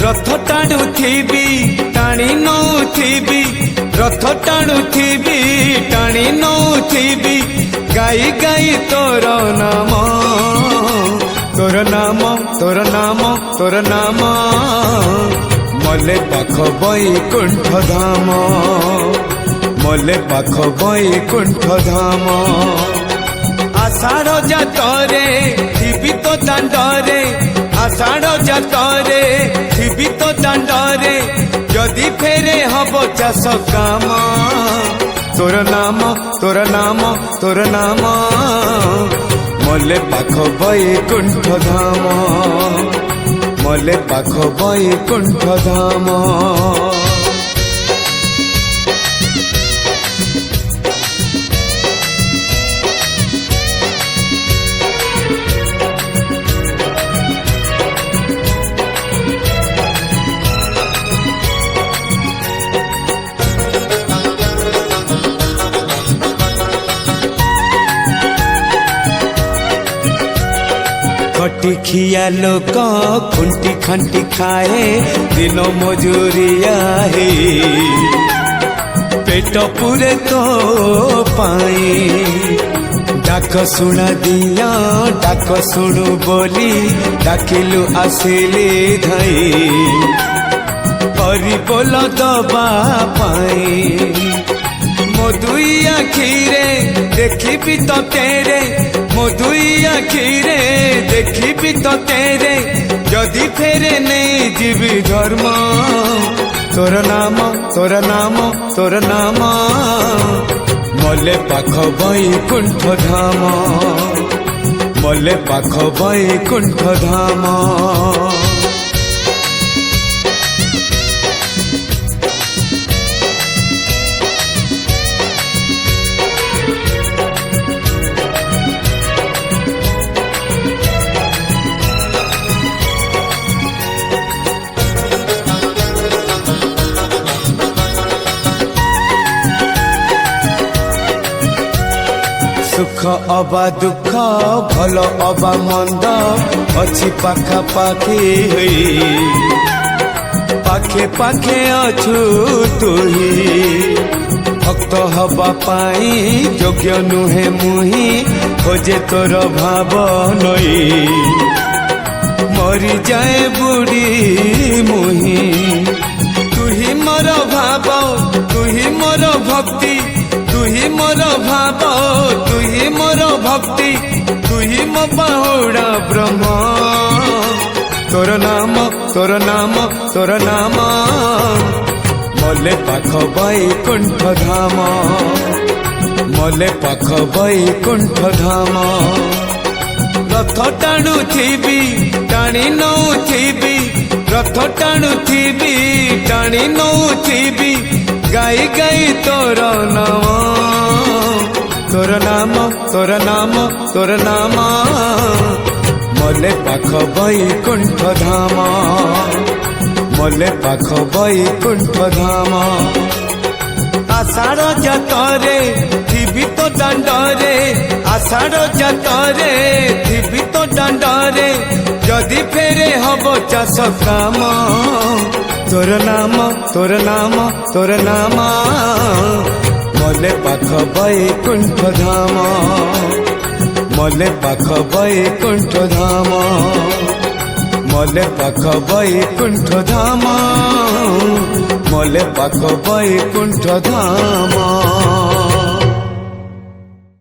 रथ टाणुथिबी टाणी नौथिबी रथ टाणुथिबी टाणी नौथिबी गाई गाई तोर नाम तोर नाम तोर नाम तोर नाम मले पाख बैकुंठ धाम मले पाख बैकुंठ धाम आषाढ़ जातरे थिबी तो दांडरे आषाढ़ जातरे थिबी तो दांडरे जदि फेरे हब चाष काम तोर नाम तोर नाम तोर नाम मले पाख बैकुंठ धाम मले पाख बैकुंठ धाम खटी खिया लोक खुंटी खंटी खाए दिन मजूरिया है पेट पूरे तो पाए डाक शुणा दिया डाक शुणु बोली डाकिलु आसिले धाई हरि बोल दबा पाए मो दुई आखिरे देखी तो तेरे मो दुई आखिरे देखी तो तेरे जदि फेरे नहीं जीवी धर्म तोर नाम तोर नाम तोर नाम मले पाख बैकुंठ धाम मले पाख बैकुंठ धाम सुख अबा दुख भल अबा मंद अच्छी पाखा पाखी पाखे पाखे अछु तुही भक्त हवा पाई योग्य नुहे मुही खोजे तोर भाव नई मरी जाए बुढ़ी मुही तुही मोर भाव तुही मोर भक्ति तुही मोर भाव तुही मोर भक्ति तुही मो बाहुड़ा ब्रह्म तोर नाम तोर नाम तोर नाम मले पाख बैकुंठ धाम मले पाख बैकुंठ धाम रथ टाणुथिबी टाणी नौथिबी रथ टाणुथिबी टाणी नौथिबी गाई गाई तोर नाम तोर नाम तोर नाम तोर नाम मले पाख बैकुंठ धाम मले पाख बैकुंठ धाम आषाढ़ जातरे थिबी तो दांडरे आषाढ़ जातरे थिबी तो दांडरे जदि फेरे हब चाष काम तोर नाम तोर नाम तोर नाम मले पाख बैकुंठ धाम मले पाख बैकुंठ धाम मले पाख बैकुंठ धाम मले पाख बैकुंठ धाम।